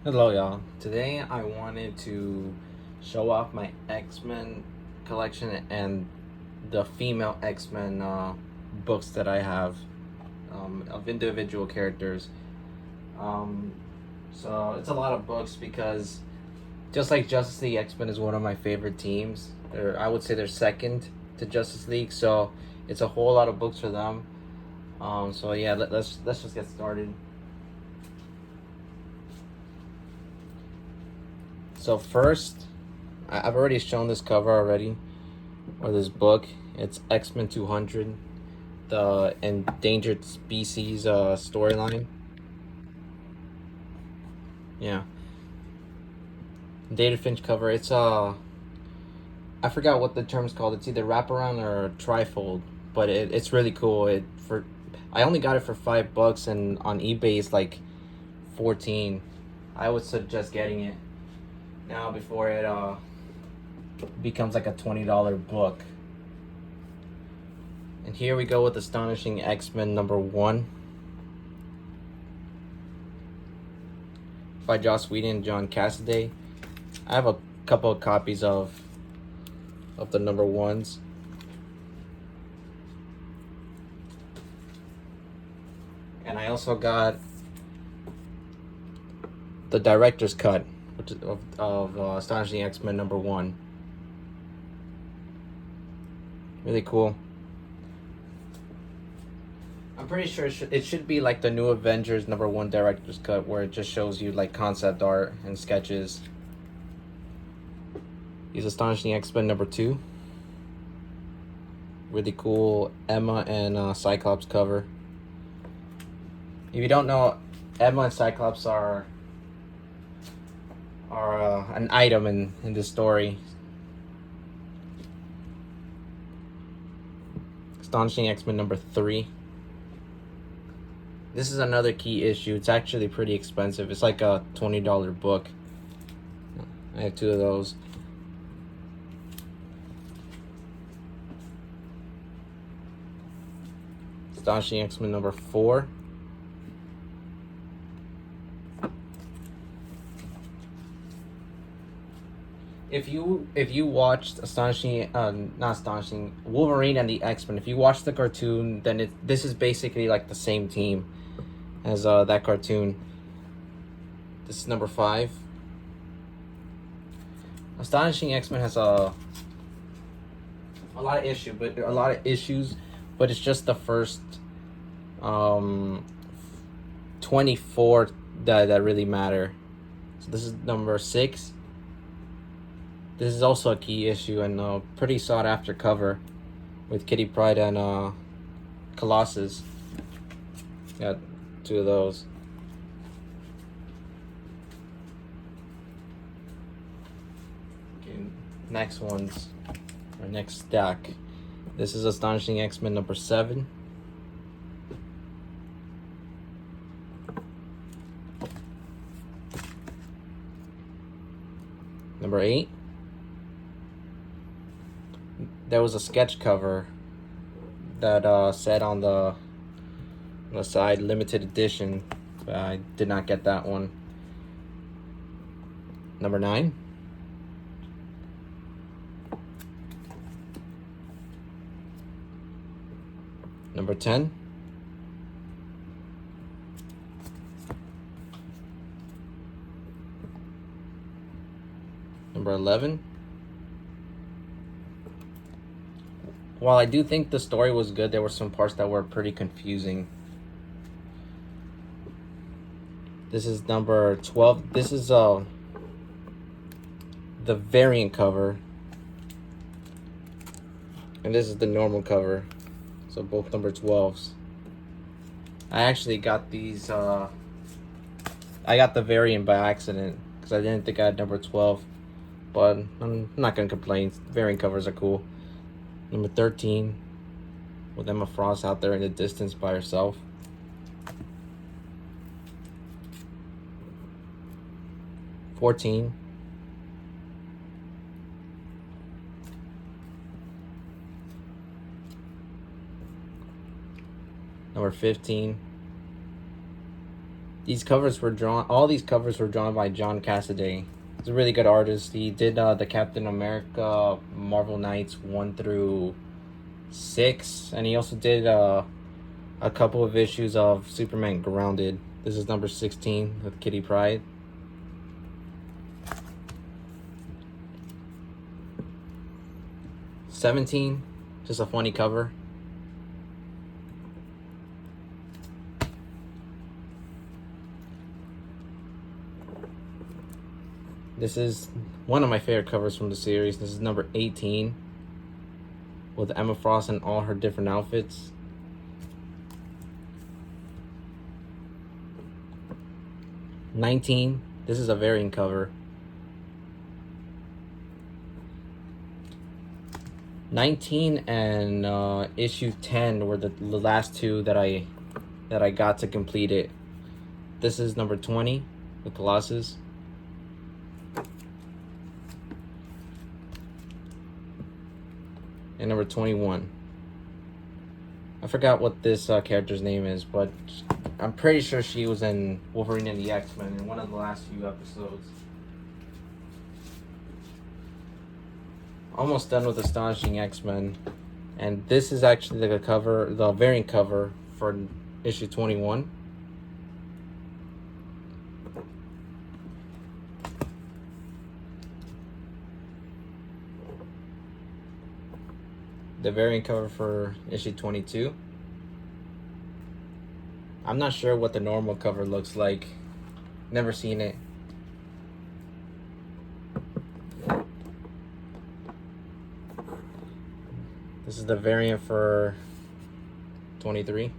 Hello, y'all. Today I wanted to show off my X-Men collection and the female X-Men books that I have of individual characters. Um, so it's a lot of books because just like Justice League, X-Men is one of my favorite teams. I would say they're second to Justice League, so it's a whole lot of books for them. So yeah, let's just get started. So first, I've already shown this cover already, or this book. It's X-Men 200, the Endangered Species storyline. Yeah, David Finch cover. It's I forgot what the term's called. It's either wraparound or trifold, but it's really cool. I only got it for $5, and on eBay it's like 14. I would suggest getting it now before it becomes like a $20 book. And here we go with Astonishing X-Men #1 by Joss Whedon and John Cassaday. I have a couple of copies of the #1s. And I also got the director's cut, which is of Astonishing X-Men #1. Really cool. I'm pretty sure it should be like the New Avengers #1 director's cut, where it just shows you like concept art and sketches. He's Astonishing X-Men #2. Really cool Emma and Cyclops cover. If you don't know, Emma and Cyclops are an item in this story. Astonishing X-Men #3. This is another key issue. It's actually pretty expensive. It's like a $20 book. I have two of those. Astonishing X-Men #4. If you watched not Astonishing, Wolverine and the X-Men, if you watched the cartoon, then this is basically like the same team as that cartoon. This is #5. Astonishing X-Men has a lot of issues, but it's just the first 24 that really matter. So this is #6. This is also a key issue and a pretty sought after cover with Kitty Pryde and Colossus. Got two of those. Okay, next ones, or next stack. This is Astonishing X-Men #7. #8. There was a sketch cover that said on the side limited edition, but I did not get that one. #9. #10. #11. While I do think the story was good, there were some parts that were pretty confusing. This is #12. This is the variant cover, and this is the normal cover. So both #12s. I actually got these. I got the variant by accident because I didn't think I had #12, but I'm not gonna complain. Variant covers are cool. #13, with Emma Frost out there in the distance by herself. 14. #15. These covers were drawn. All these covers were drawn by John Cassaday. He's a really good artist. He did the Captain America Marvel Knights 1 through 6, and he also did a couple of issues of Superman Grounded. This is number 16 with Kitty Pryde. $17, just a funny cover. This is one of my favorite covers from the series. This is number 18 with Emma Frost in all her different outfits. $19. This is a variant cover. 19 and issue 10 were the last two that I got to complete it. This is number 20 with Colossus. And number 21. I forgot what this character's name is, but I'm pretty sure she was in Wolverine and the X-Men in one of the last few episodes. Almost done with Astonishing X-Men. And this is actually the cover, the variant cover for issue 21. The variant cover for issue 22. I'm not sure what the normal cover looks like. Never seen it. This is the variant for 23.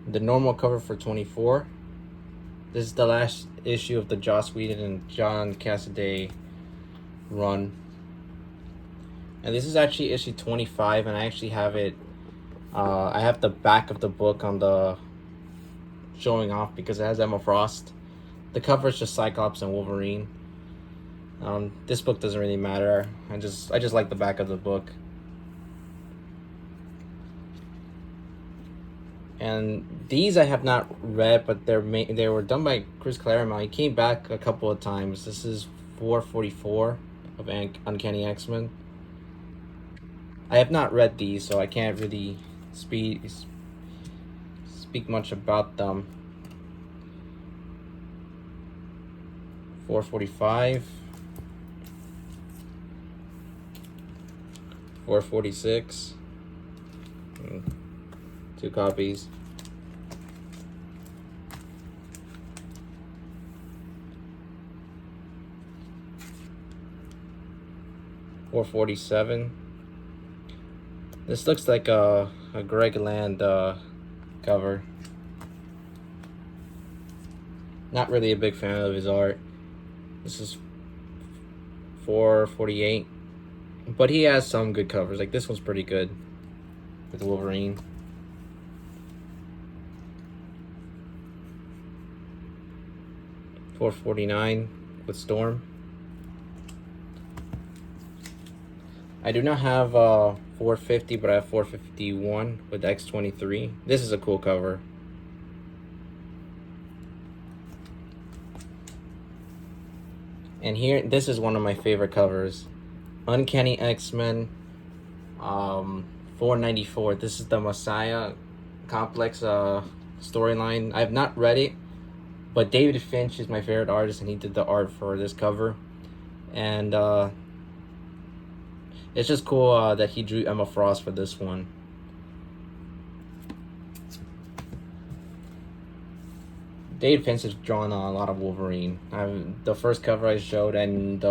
The normal cover for 24. This is the last issue of the Joss Whedon and John Cassaday run. And this is actually issue 25, and I actually have it, I have the back of the book on the showing off because it has Emma Frost. The cover is just Cyclops and Wolverine. This book doesn't really matter. I just like the back of the book. And these I have not read, but they were done by Chris Claremont. He came back a couple of times. This is 444 of Uncanny X-Men. I have not read these, so I can't really speak much about them. 445. 446. 2 copies. $447. This looks like a Greg Land cover. Not really a big fan of his art. This is $448. But he has some good covers. Like this one's pretty good with Wolverine. $449 with Storm. I do not have 450, but I have 451 with X-23. This is a cool cover. And here, this is one of my favorite covers. Uncanny X-Men 494. This is the Messiah Complex storyline. I have not read it, but David Finch is my favorite artist, and he did the art for this cover. And it's just cool that he drew Emma Frost for this one. David Finch has drawn a lot of Wolverine. The first cover I showed, and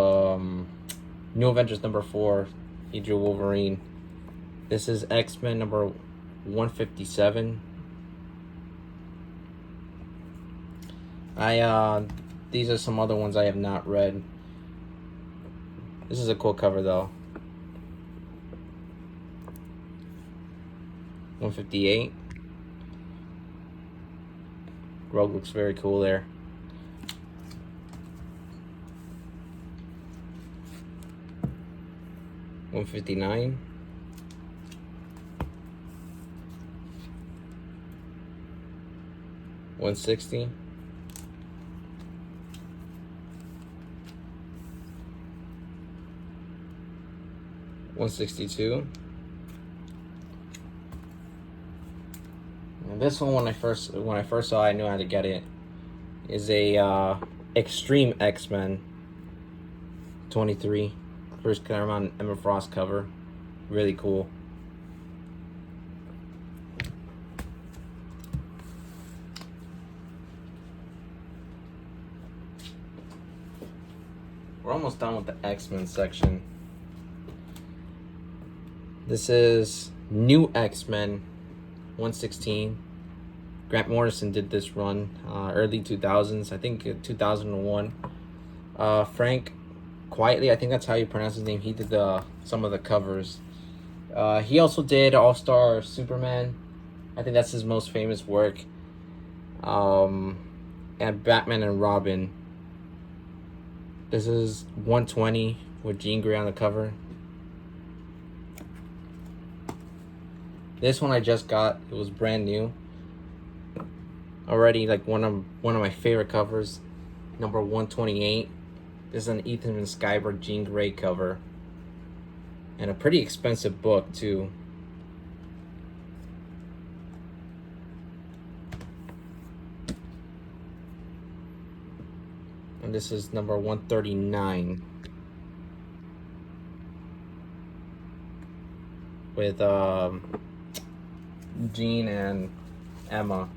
New Avengers number 4, he drew Wolverine. This is X-Men number 157. These are some other ones I have not read. This is a cool cover though. 158. Rogue looks very cool there. 159. $160. $162. And this one, when I first saw it, I knew how to get it. Is a Extreme X-Men 23. Chris Claremont, Emma Frost cover. Really cool. We're almost done with the X-Men section. This is New X-Men 116. Grant Morrison did this run, early 2000s, I think 2001. Frank Quietly, I think that's how you pronounce his name. He did some of the covers. He also did All-Star Superman. I think that's his most famous work. And Batman and Robin. This is 120 with Jean Grey on the cover. This one I just got. It was brand new. Already like one of my favorite covers. Number 128. This is an Ethan and Skyberg Jean Grey cover. And a pretty expensive book too. And this is number 139. With Jean and Emma.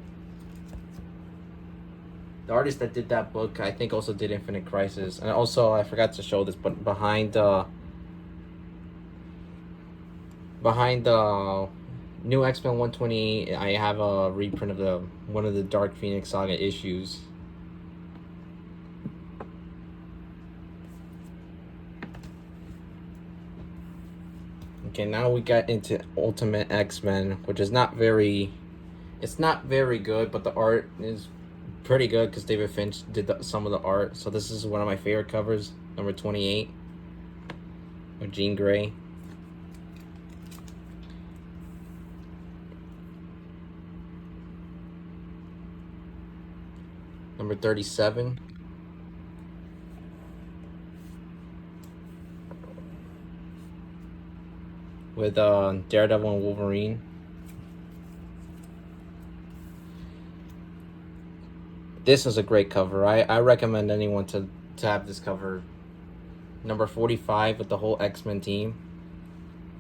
The artist that did that book, I think, also did Infinite Crisis. And also, I forgot to show this, but behind the New X-Men 120, I have a reprint of one of the Dark Phoenix Saga issues. Okay, now we got into Ultimate X-Men, which is not very good, but the art is pretty good because David Finch did some of the art. So this is one of my favorite covers, number 28, with Jean Grey. Number 37. With Daredevil and Wolverine. This is a great cover. I recommend anyone to have this cover. Number 45 with the whole X-Men team.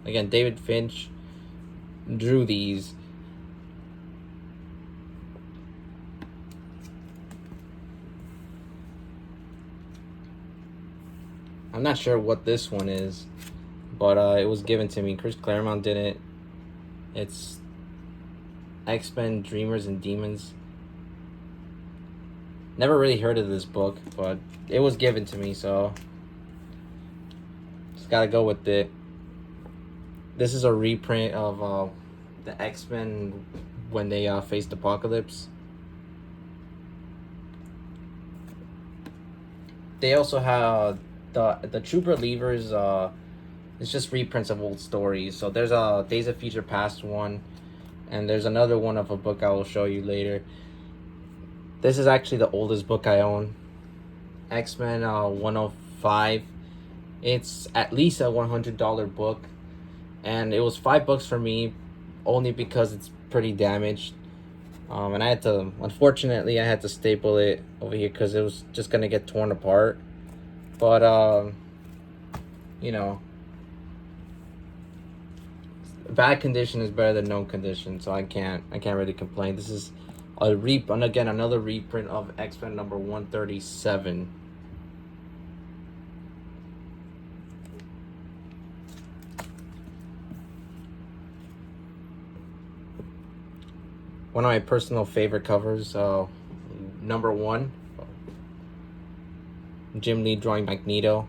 Again, David Finch drew these. I'm not sure what this one is, but it was given to me. Chris Claremont did it. It's X-Men Dreamers and Demons. Never really heard of this book, but it was given to me, so just gotta go with it. This is a reprint of the X-Men when they faced Apocalypse. They also have the Trooper Leavers. It's just reprints of old stories. So there's a Days of Future Past one, and there's another one of a book I will show you later. This is actually the oldest book I own. X-Men 105. It's at least a $100 book. And it was $5 for me, only because it's pretty damaged. And I had to, unfortunately, I had to staple it over here because it was just going to get torn apart. But, you know, bad condition is better than no condition, so I can't really complain. This is another reprint of X-Men number 137. One of my personal favorite covers, number 1, Jim Lee drawing Magneto.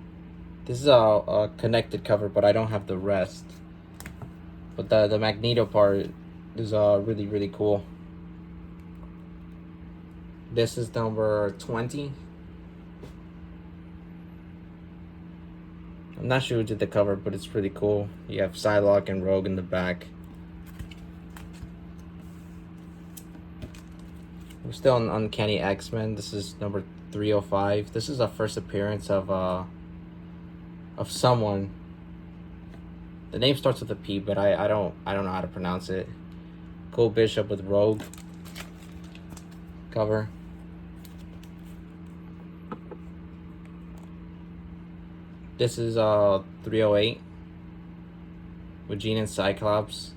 This is a connected cover, but I don't have the rest. But the Magneto part is really, really cool. This is number 20. I'm not sure who did the cover, but it's pretty cool. You have Psylocke and Rogue in the back. We're still on Uncanny X-Men. This is number 305. This is a first appearance of someone. The name starts with a P, but I don't know how to pronounce it. Cool Bishop with Rogue cover. This is 308 with Jean and Cyclops.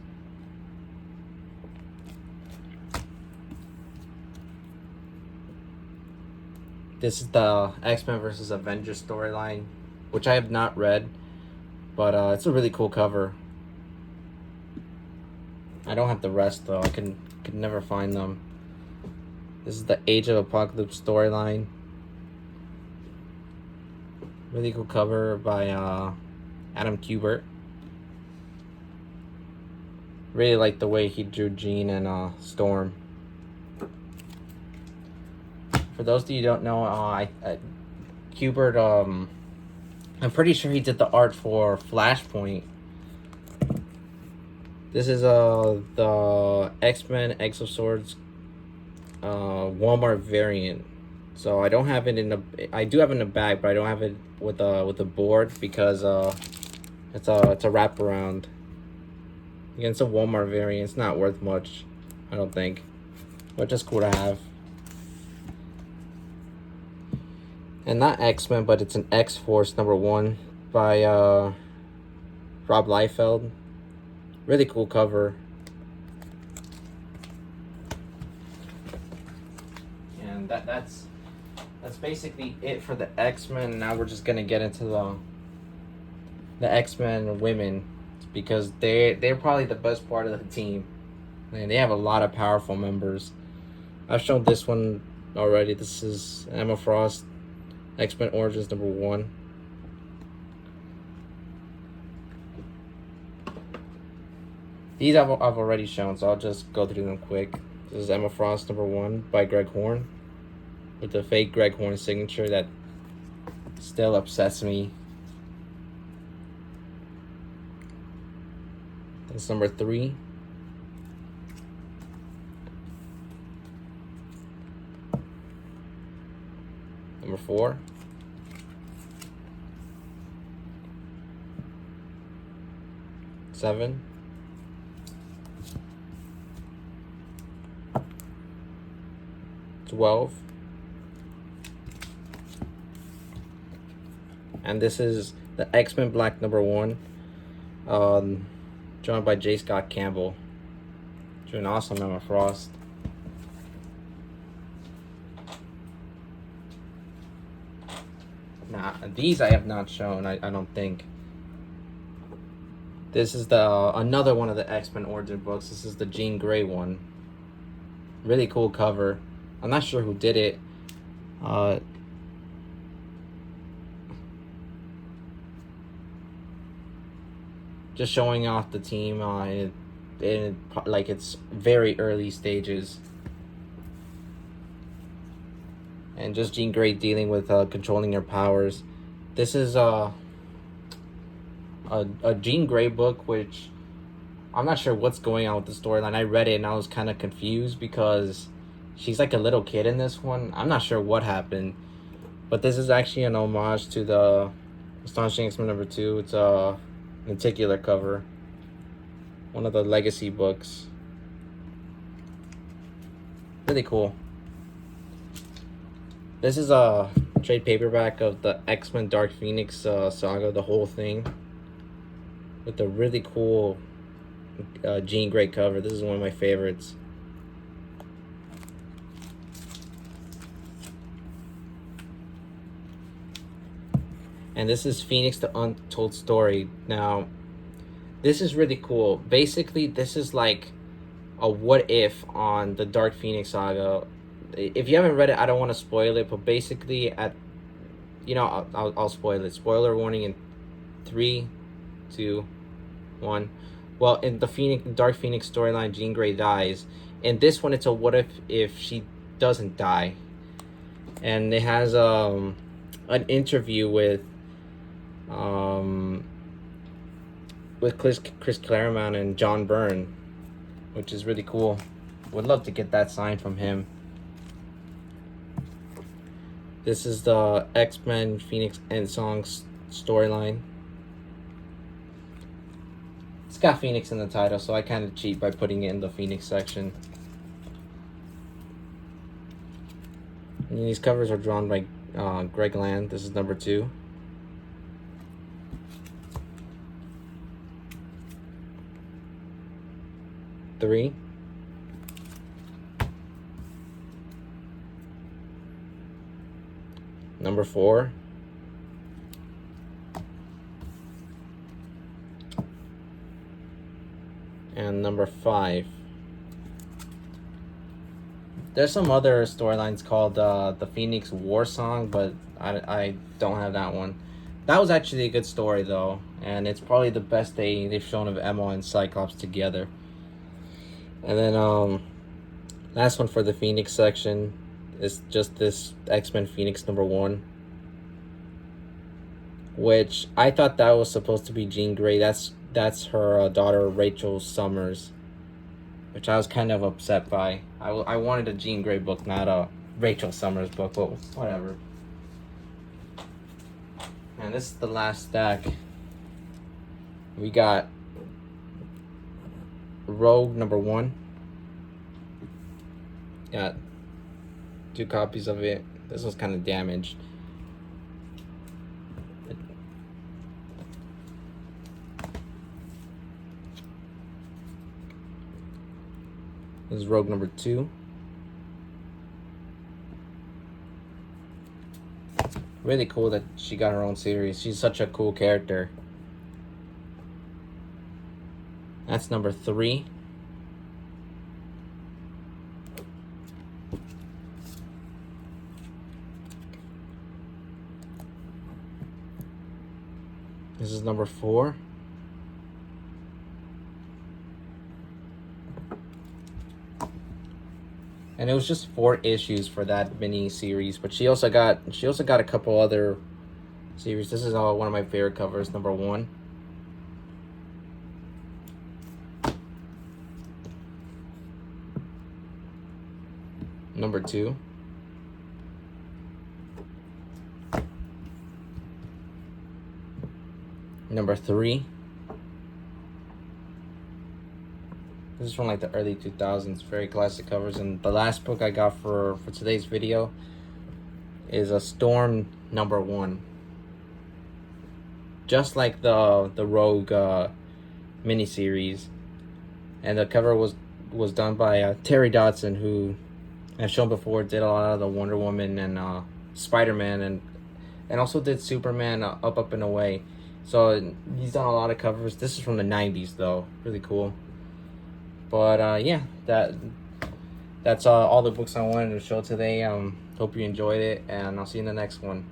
This is the X-Men versus Avengers storyline, which I have not read, but it's a really cool cover. I don't have the rest though. I could never find them. This is the Age of Apocalypse storyline. Really cool cover by Adam Kubert. Really like the way he drew Jean and Storm. For those of you who don't know, Kubert, I'm pretty sure he did the art for Flashpoint. This is the X-Men Exoswords Walmart variant. So I don't have it in a. I do have it in a bag, but I don't have it with a board because it's a wraparound. Again, it's a Walmart variant. It's not worth much, I don't think, but just cool to have. And not X-Men, but it's an X-Force #1 by Rob Liefeld. Really cool cover. And that's basically it for the X-Men. Now we're just gonna get into the X-Men women, because they're probably the best part of the team. And they have a lot of powerful members. I've shown this one already. This is Emma Frost, X-Men Origins #1. These I've already shown, so I'll just go through them quick. This is Emma Frost #1 by Greg Horn, with the fake Greg Horn signature that still upsets me. That's number 3. Number 4. Seven. 12. And this is the X-Men Black #1, drawn by J. Scott Campbell. Doing awesome Emma Frost. Nah, these I have not shown, I don't think. This is the another one of the X-Men origin books. This is the Jean Grey one. Really cool cover. I'm not sure who did it. Just showing off the team in like its very early stages. And just Jean Grey dealing with controlling her powers. This is a Jean Grey book, which I'm not sure what's going on with the storyline. I read it and I was kind of confused because she's like a little kid in this one. I'm not sure what happened, but this is actually an homage to the Astonishing X-Men #2. It's a lenticular cover, one of the legacy books. Really cool. This is a trade paperback of the X-Men Dark Phoenix saga, the whole thing, with a really cool Jean Grey cover. This is one of my favorites. And this is Phoenix the Untold Story. Now, this is really cool. Basically, this is like a what if on the Dark Phoenix saga. If you haven't read it, I don't want to spoil it, but basically I'll spoil it. Spoiler warning in 3, 2, 1. Well, in the Dark Phoenix storyline, Jean Grey dies. In this one, it's a what if she doesn't die. And it has an interview with with Chris Claremont and John Byrne, which is really cool. Would love to get that signed from him. This is the X-Men Phoenix End Songs storyline. It's got Phoenix in the title, so I kind of cheat by putting it in the Phoenix section. And these covers are drawn by Greg Land. This is number 2. Three. Number 4. And number 5. There's some other storylines called the Phoenix War Song, but I don't have that one. That was actually a good story though, and it's probably the best they've shown of Emma and Cyclops together. And then last one for the Phoenix section is just this X-Men Phoenix number 1, which I thought that was supposed to be Jean Grey. That's her daughter Rachel Summers, which I was kind of upset by. I wanted a Jean Grey book, not a Rachel Summers book, but whatever. And this is the last stack. We got Rogue number 1. Got 2 copies of it. This one's kind of damaged. This is Rogue number 2. Really cool that she got her own series. She's such a cool character. That's number 3. This is number 4. And it was just 4 issues for that mini series, but she also got a couple other series. This is one of my favorite covers, number 1. Number 2. Number 3. This is from like the early 2000s, very classic covers. And the last book I got for today's video is a Storm number 1. Just like the Rogue miniseries. And the cover was done by Terry Dodson, who I've shown before did a lot of the Wonder Woman and Spider-Man and also did Superman Up and Away. So he's done a lot of covers. This is from the 90s though, really cool. But yeah, that's all the books I wanted to show today. Hope you enjoyed it, and I'll see you in the next one.